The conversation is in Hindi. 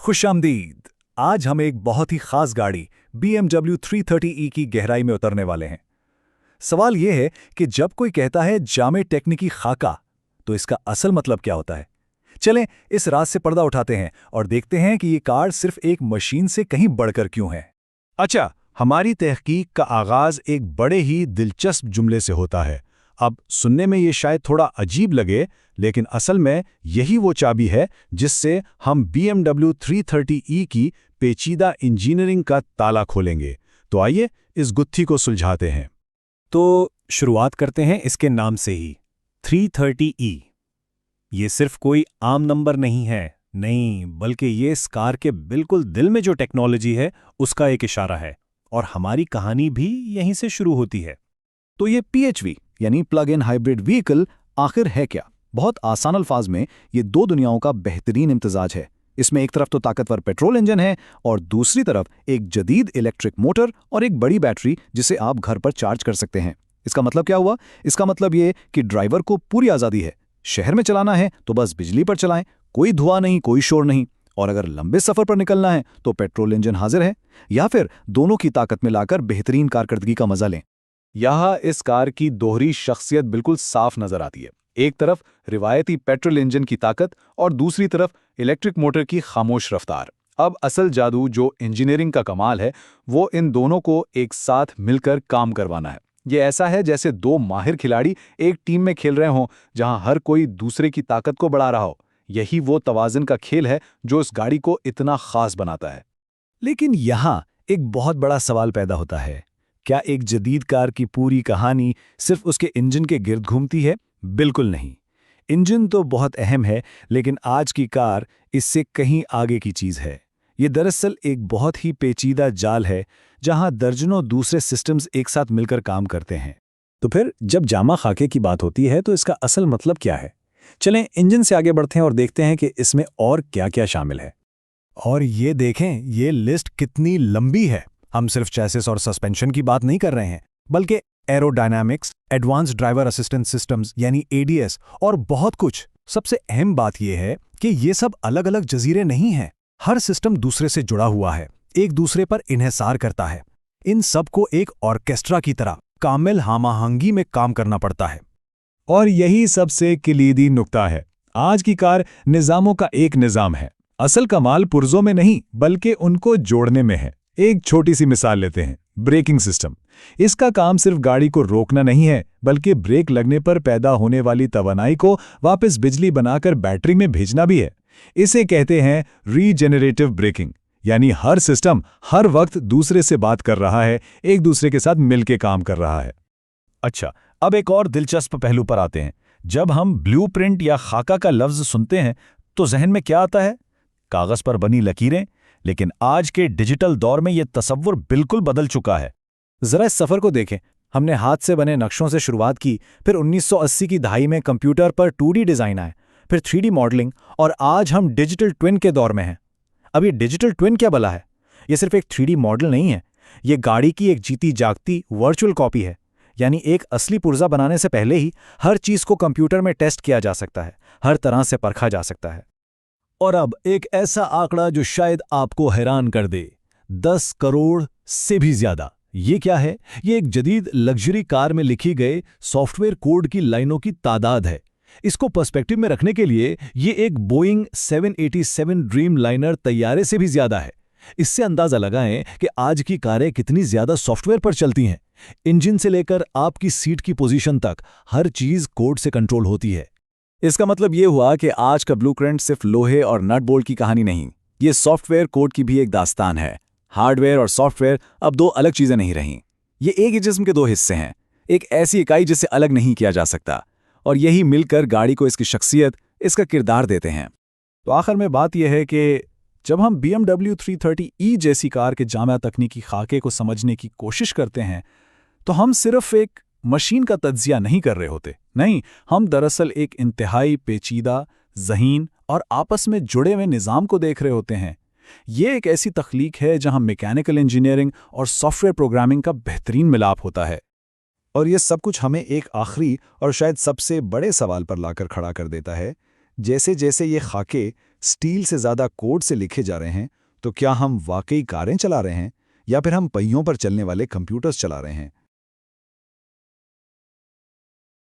खुशामदीद। आज हम एक बहुत ही खास गाड़ी BMW 330e की गहराई में उतरने वाले हैं। सवाल यह है कि जब कोई कहता है जामे टेक्निकी खाका, तो इसका असल मतलब क्या होता है। चलें इस राज से पर्दा उठाते हैं और देखते हैं कि ये कार सिर्फ एक मशीन से कहीं बढ़कर क्यों है। अच्छा, हमारी तहकीक का आगाज एक बड़े ही दिलचस्प जुमले से होता है। अब सुनने में ये शायद थोड़ा अजीब लगे, लेकिन असल में यही वो चाबी है जिससे हम BMW 330e की पेचीदा इंजीनियरिंग का ताला खोलेंगे। तो आइए इस गुत्थी को सुलझाते हैं। तो शुरुआत करते हैं इसके नाम से ही, 330e। ये सिर्फ कोई आम नंबर नहीं है, नहीं, बल्कि ये इस कार के बिल्कुल दिल में जो टेक्नोलॉजी है उसका एक इशारा है। और हमारी कहानी भी यहीं से शुरू होती है। तो ये PHV यानी प्लग इन हाइब्रिड व्हीकल आखिर है क्या? बहुत आसान अल्फाज में ये दो दुनियाओं का बेहतरीन इम्तिजाज है। इसमें एक तरफ तो ताकतवर पेट्रोल इंजन है और दूसरी तरफ एक जदीद इलेक्ट्रिक मोटर और एक बड़ी बैटरी जिसे आप घर पर चार्ज कर सकते हैं। इसका मतलब क्या हुआ? इसका मतलब ये कि ड्राइवर को पूरी आज़ादी है। शहर में चलाना है तो बस बिजली पर चलाएं, कोई धुआं नहीं, कोई शोर नहीं। और अगर लंबे सफर पर निकलना है तो पेट्रोल इंजन हाजिर है, या फिर दोनों की ताकत मिलाकर बेहतरीन कारकर्दगी का मजा लें। यहाँ इस कार की दोहरी शख्सियत बिल्कुल साफ नजर आती है। एक तरफ रिवायती पेट्रोल इंजन की ताकत और दूसरी तरफ इलेक्ट्रिक मोटर की खामोश रफ्तार। अब असल जादू, जो इंजीनियरिंग का कमाल है, वो इन दोनों को एक साथ मिलकर काम करवाना है। ये ऐसा है जैसे दो माहिर खिलाड़ी एक टीम में खेल रहे हों, जहां हर कोई दूसरे की ताकत को बढ़ा रहा हो। यही वो तवाज़ुन का खेल है जो इस गाड़ी को इतना खास बनाता है। लेकिन यहाँ एक बहुत बड़ा सवाल पैदा होता है। क्या एक जदीद कार की पूरी कहानी सिर्फ उसके इंजन के गिर्द घूमती है? बिल्कुल नहीं। इंजन तो बहुत अहम है, लेकिन आज की कार इससे कहीं आगे की चीज है। ये दरअसल एक बहुत ही पेचीदा जाल है जहां दर्जनों दूसरे सिस्टम्स एक साथ मिलकर काम करते हैं। तो फिर जब जामा खाके की बात होती है तो इसका असल मतलब क्या है? चलें इंजन से आगे बढ़ते हैं और देखते हैं कि इसमें और क्या-क्या शामिल है। और ये देखें, ये लिस्ट कितनी लंबी है। हम सिर्फ चैसिस और सस्पेंशन की बात नहीं कर रहे हैं, बल्कि aerodynamics, advanced driver assistant systems यानी ADS और बहुत कुछ। सबसे अहम बात यह है कि ये सब अलग अलग जजीरे नहीं हैं। हर सिस्टम दूसरे से जुड़ा हुआ है, एक दूसरे पर इन्हिसार करता है। इन सब को एक ऑर्केस्ट्रा की तरह कामिल हामाहंगी में काम करना पड़ता है। और यही सबसे किलीदी नुक्ता है। आज की कार निज़ामों का एक निज़ाम है। असल कमाल पुर्जों में नहीं, बल्कि उनको जोड़ने में है। एक छोटी सी मिसाल लेते हैं, ब्रेकिंग सिस्टम। इसका काम सिर्फ गाड़ी को रोकना नहीं है, बल्कि ब्रेक लगने पर पैदा होने वाली तवानाई को वापस बिजली बनाकर बैटरी में भेजना भी है। इसे कहते हैं रीजेनरेटिव ब्रेकिंग, यानी हर सिस्टम हर वक्त दूसरे से बात कर रहा है, एक दूसरे के साथ मिलकर काम कर रहा है। अच्छा, अब एक और दिलचस्प पहलू पर आते हैं। जब हम ब्लूप्रिंट या खाका का लफ्ज सुनते हैं तो जहन में क्या आता है? कागज पर बनी लकीरें। लेकिन आज के डिजिटल दौर में यह तसव्वुर बिल्कुल बदल चुका है। जरा इस सफर को देखें। हमने हाथ से बने नक्शों से शुरुआत की, फिर 1980 की दहाई में कंप्यूटर पर 2D डिजाइन आए, फिर 3D मॉडलिंग, और आज हम डिजिटल ट्विन के दौर में हैं। अब ये डिजिटल ट्विन क्या भला है? ये सिर्फ एक 3D मॉडल नहीं है, ये गाड़ी की एक जीती जागती वर्चुअल कॉपी है। यानी एक असली पुर्जा बनाने से पहले ही हर चीज को कंप्यूटर में टेस्ट किया जा सकता है, हर तरह से परखा जा सकता है। और अब एक ऐसा आंकड़ा जो शायद आपको हैरान कर दे, 10 करोड़ से भी ज्यादा। ये क्या है? ये एक जदीद लग्जरी कार में लिखी गए सॉफ्टवेयर कोड की लाइनों की तादाद है। इसको पर्सपेक्टिव में रखने के लिए ये एक बोइंग 787 ड्रीम लाइनर तैयारे से भी ज्यादा है। इससे अंदाजा लगाएं कि आज की कारें कितनी ज्यादा सॉफ्टवेयर पर चलती हैं। इंजन से लेकर आपकी सीट की पोजीशन तक हर चीज कोड से कंट्रोल होती है। इसका मतलब ये हुआ कि आज का ब्लूप्रिंट सिर्फ लोहे और नट बोल्ट की कहानी नहीं, ये सॉफ्टवेयर कोड की भी एक दास्तान है। हार्डवेयर और सॉफ्टवेयर अब दो अलग चीजें नहीं रहीं, ये एक ही जिस्म के दो हिस्से हैं, एक ऐसी इकाई जिसे अलग नहीं किया जा सकता। और यही मिलकर गाड़ी को इसकी शख्सियत, इसका किरदार देते हैं। तो आखिर में बात यह है कि जब हम BMW 330e जैसी कार के जामा तकनीकी खाके को समझने की कोशिश करते हैं, तो हम सिर्फ एक मशीन का तज्जिया नहीं कर रहे होते। नहीं, हम दरअसल एक इंतहाई पेचीदा, ज़हीन और आपस में जुड़े हुए निज़ाम को देख रहे होते हैं। ये एक ऐसी तख्लीक है जहां मैकेनिकल इंजीनियरिंग और सॉफ्टवेयर प्रोग्रामिंग का बेहतरीन मिलाप होता है। और ये सब कुछ हमें एक आखिरी और शायद सबसे बड़े सवाल पर लाकर खड़ा कर देता है। जैसे जैसे ये खाके स्टील से ज़्यादा कोड से लिखे जा रहे हैं, तो क्या हम वाकई कारें चला रहे हैं या फिर हम पहियों पर चलने वाले कंप्यूटर्स चला रहे हैं?